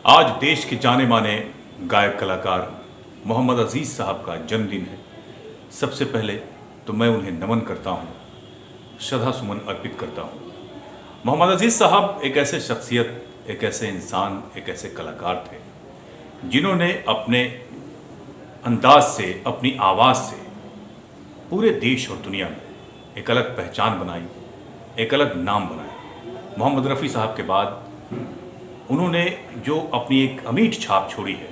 आज देश के जाने माने गायक कलाकार मोहम्मद अजीज़ साहब का जन्मदिन है। सबसे पहले तो मैं उन्हें नमन करता हूँ, श्रद्धा सुमन अर्पित करता हूँ। मोहम्मद अजीज़ साहब एक ऐसे शख्सियत, एक ऐसे इंसान, एक ऐसे कलाकार थे जिन्होंने अपने अंदाज से, अपनी आवाज़ से पूरे देश और दुनिया में एक अलग पहचान बनाई, एक अलग नाम बनाया। मोहम्मद रफ़ी साहब के बाद उन्होंने जो अपनी एक अमीट छाप छोड़ी है,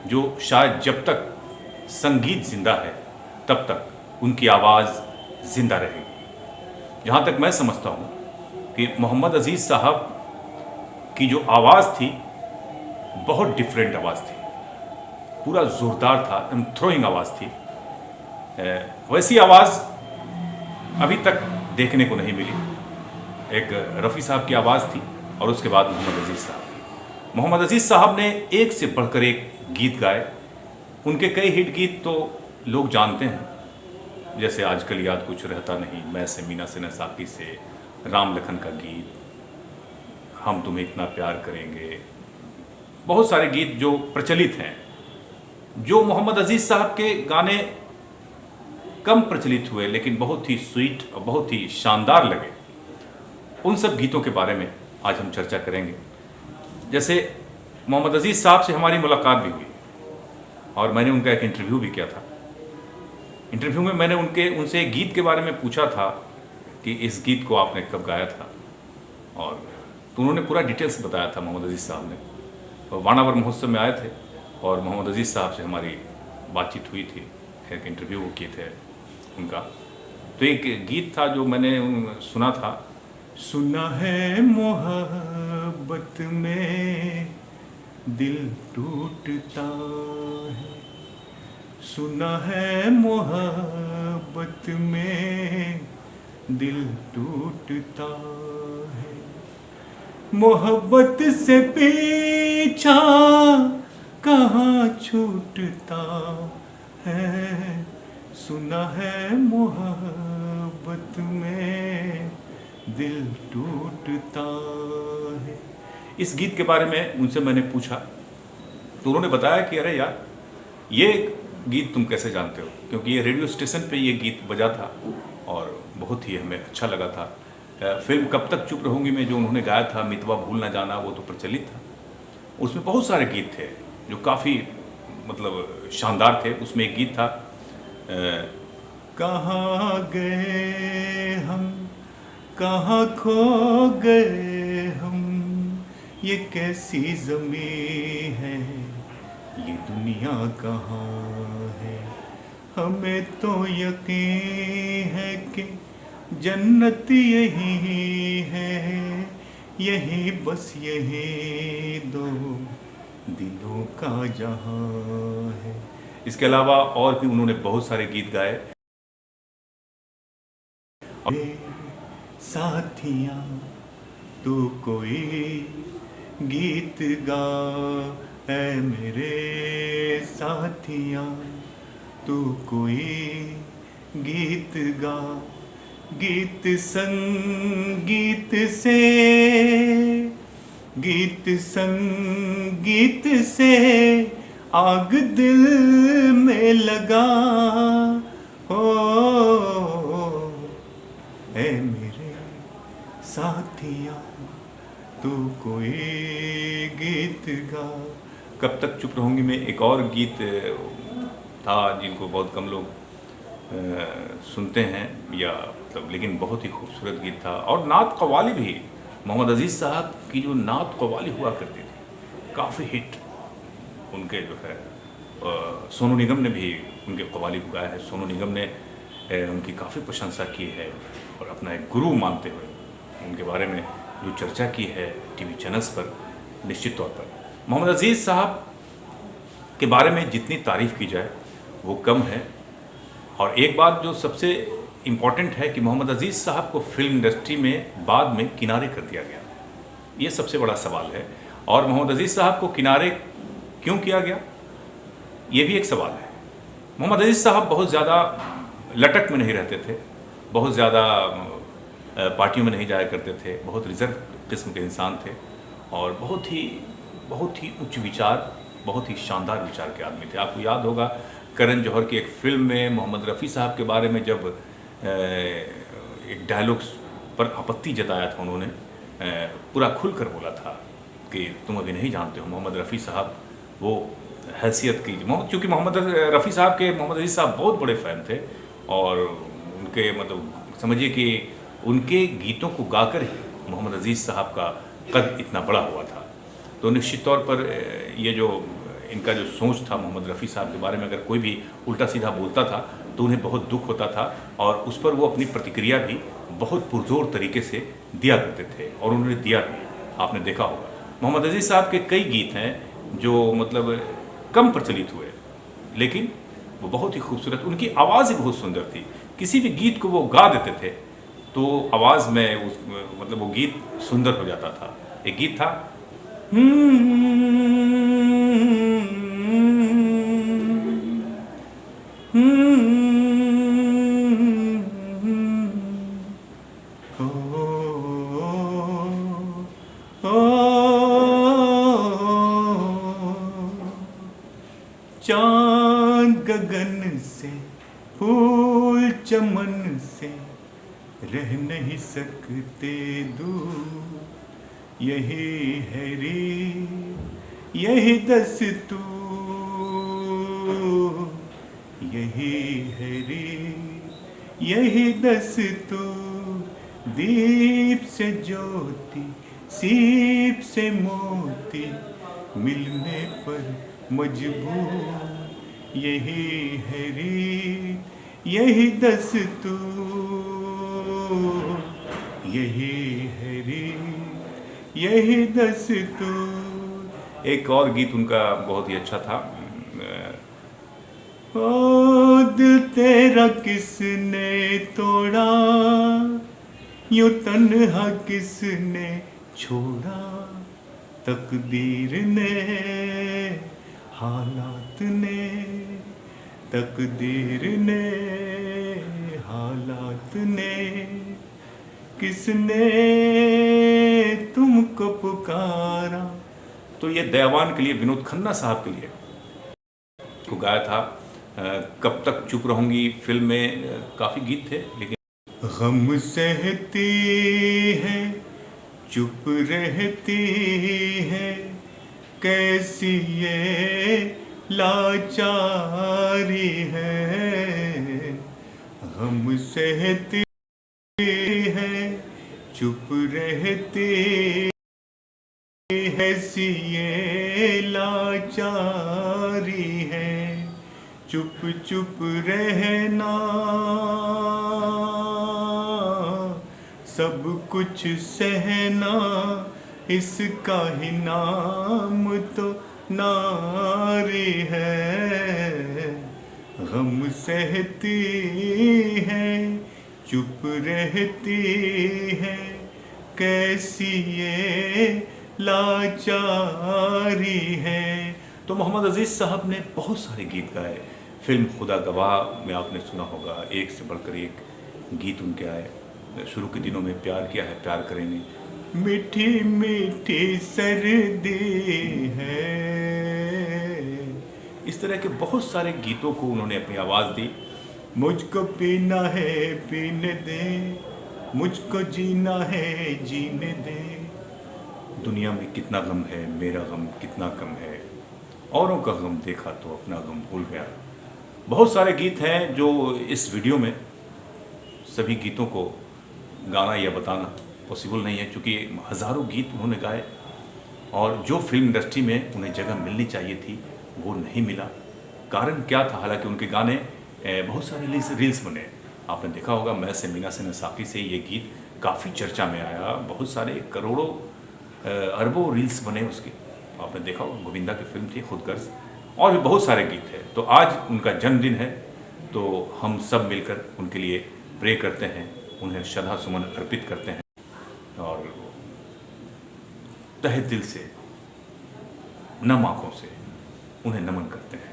जो शायद जब तक संगीत जिंदा है तब तक उनकी आवाज़ जिंदा रहेगी। जहाँ तक मैं समझता हूँ कि मोहम्मद अजीज़ साहब की जो आवाज़ थी बहुत डिफरेंट आवाज़ थी, पूरा ज़ोरदार था, एकदम थ्रोइंग आवाज़ थी। वैसी आवाज़ अभी तक देखने को नहीं मिली। एक रफ़ी साहब की आवाज़ थी और उसके बाद मोहम्मद अजीज़ साहब। मोहम्मद अजीज़ साहब ने एक से बढ़कर एक गीत गाए। उनके कई हिट गीत तो लोग जानते हैं, जैसे आजकल याद कुछ रहता नहीं, मैं से मीना से न साकी से, राम लखन का गीत, हम तुम्हें इतना प्यार करेंगे। बहुत सारे गीत जो प्रचलित हैं। जो मोहम्मद अजीज़ साहब के गाने कम प्रचलित हुए लेकिन बहुत ही स्वीट और बहुत ही शानदार लगे, उन सब गीतों के बारे में आज हम चर्चा करेंगे। जैसे मोहम्मद अजीज़ साहब से हमारी मुलाकात भी हुई और मैंने उनका एक इंटरव्यू भी किया था। इंटरव्यू में मैंने उनसे एक गीत के बारे में पूछा था कि इस गीत को आपने कब गाया था, और तो उन्होंने पूरा डिटेल्स बताया था मोहम्मद अजीज़ साहब ने। तो वानावर महोत्सव में आए थे और मोहम्मद अजीज़ साहब से हमारी बातचीत हुई थी, एक इंटरव्यू वो किए थे उनका। तो एक गीत था जो मैंने सुना था, सुना है मोहब्बत में दिल टूटता है, सुना है मोहब्बत में दिल टूटता है, मोहब्बत से पीछा कहाँ छूटता है, सुना है मोहब्बत में दिल टूटता है। इस गीत के बारे में उनसे मैंने पूछा तो उन्होंने बताया कि अरे यार, ये गीत तुम कैसे जानते हो, क्योंकि ये रेडियो स्टेशन पे ये गीत बजा था और बहुत ही हमें अच्छा लगा था। फिल्म कब तक चुप रहूँगी में जो उन्होंने गाया था, मितवा भूल ना जाना, वो तो प्रचलित था। उसमें बहुत सारे गीत थे जो काफ़ी मतलब शानदार थे। उसमें एक गीत था, कहाँ गए हम, कहाँ खो गए हम, ये कैसी ज़मीं है, ये दुनिया कहाँ है, हमें तो यकीन है कि जन्नत यही है, यही बस यही दो दिलों का जहां है। इसके अलावा और भी उन्होंने बहुत सारे गीत गाए। साथिया तू कोई गीत गा, ऐ मेरे साथिया तू कोई गीत गा, गीत संगीत से, गीत संगीत से आग दिल में लगा, हो ऐ मेरे साथिया तू कोई गीत गा। कब तक चुप रहूँगी में एक और गीत था जिनको बहुत कम लोग सुनते हैं या मतलब, लेकिन बहुत ही खूबसूरत गीत था। और नात कव्वाली भी, मोहम्मद अजीज़ साहब की जो नात कव्वाली हुआ करती थी काफ़ी हिट, उनके जो है सोनू निगम ने भी उनके कव्वाली को गाया है। सोनू निगम ने उनकी काफ़ी प्रशंसा की है और अपना एक गुरु मानते हुए उनके बारे में जो चर्चा की है टीवी चैनल्स पर, निश्चित तौर पर मोहम्मद अजीज़ साहब के बारे में जितनी तारीफ़ की जाए वो कम है। और एक बात जो सबसे इम्पॉर्टेंट है कि मोहम्मद अजीज़ साहब को फिल्म इंडस्ट्री में बाद में किनारे कर दिया गया, ये सबसे बड़ा सवाल है। और मोहम्मद अजीज़ साहब को किनारे क्यों किया गया, ये भी एक सवाल है। मोहम्मद अजीज़ साहब बहुत ज़्यादा लटक में नहीं रहते थे, बहुत ज़्यादा पार्टियों में नहीं जाया करते थे, बहुत रिजर्व किस्म के इंसान थे और बहुत ही उच्च विचार, बहुत ही शानदार विचार के आदमी थे। आपको याद होगा करण जौहर की एक फिल्म में मोहम्मद रफ़ी साहब के बारे में जब एक डायलॉग पर आपत्ति जताया था उन्होंने, पूरा खुलकर बोला था कि तुम अभी नहीं जानते हो मोहम्मद रफ़ी साहब वो हैसियत की, क्योंकि मोहम्मद रफ़ी साहब के मोहम्मद अजीज़ साहब बहुत बड़े फ़ैन थे और उनके मतलब समझिए कि उनके गीतों को गाकर ही मोहम्मद अजीज़ साहब का कद इतना बड़ा हुआ था। तो निश्चित तौर पर ये जो इनका जो सोच था मोहम्मद रफ़ी साहब के बारे में, अगर कोई भी उल्टा सीधा बोलता था तो उन्हें बहुत दुख होता था और उस पर वो अपनी प्रतिक्रिया भी बहुत पुरजोर तरीके से दिया करते थे और उन्होंने दिया भी, आपने देखा होगा। मोहम्मद अजीज़ साहब के कई गीत हैं जो मतलब कम प्रचलित हुए, लेकिन वो बहुत ही खूबसूरत, उनकी आवाज़ ही बहुत सुंदर थी। किसी भी गीत को वो गा देते थे तो आवाज़ में मतलब वो गीत सुंदर हो जाता था। एक गीत था चांद गगन से फूल चमन से रह नहीं सकते दूर, यही है रे यही दस्तूर, यही है रे यही दस्तूर, दीप से ज्योति सीप से मोती मिलने पर मजबूर, यही है रे यही दस्तूर, यही है रे यही दस्तूर। एक और गीत उनका बहुत ही अच्छा था, ओ दिल तेरा किसने तोड़ा, यूं तन्हा किसने छोड़ा, तकदीर ने हालात ने, तकदीर ने हालात ने, किसने तुमको पुकारा। तो ये दयावान के लिए, विनोद खन्ना साहब के लिए को गाया था। कब तक चुप रहूंगी फिल्म में काफ़ी गीत थे, लेकिन गम सहती है चुप रहती है, कैसी ये लाचारी है, गम सहती है चुप रहती है, सी ये लाचारी है, चुप चुप रहना सब कुछ सहना, इसका ही नाम तो नारी है, गम सहती है चुप रहती है, कैसी ये लाचारी है। तो मोहम्मद अजीज़ साहब ने बहुत सारे गीत गाए। फिल्म खुदा गवाह में आपने सुना होगा, एक से बढ़कर एक गीत उनके आए। शुरू के दिनों में प्यार किया है प्यार करेंगे, मीठी मीठी सर्दी है, इस तरह के बहुत सारे गीतों को उन्होंने अपनी आवाज़ दी। मुझको पीना है पीने दे, मुझको जीना है जीने दे, दुनिया में कितना गम है मेरा गम कितना कम है, औरों का गम देखा तो अपना गम भूल गया। बहुत सारे गीत हैं जो इस वीडियो में सभी गीतों को गाना या बताना पॉसिबल नहीं है, क्योंकि हज़ारों गीत उन्होंने गाए और जो फिल्म इंडस्ट्री में उन्हें जगह मिलनी चाहिए थी वो नहीं मिला। कारण क्या था? हालांकि उनके गाने बहुत सारे रील्स बने, आपने देखा होगा मैं से मीना से नसाकी से ये गीत काफ़ी चर्चा में आया, बहुत सारे करोड़ों अरबों रील्स बने उसके, आपने देखा होगा। गोविंदा की फिल्म थी खुद गर्ज, और भी बहुत सारे गीत हैं। तो आज उनका जन्मदिन है, तो हम सब मिलकर उनके लिए प्रे करते हैं, उन्हें श्रद्धा सुमन अर्पित करते हैं और तहे दिल से नम आँखों से उन्हें नमन करते हैं।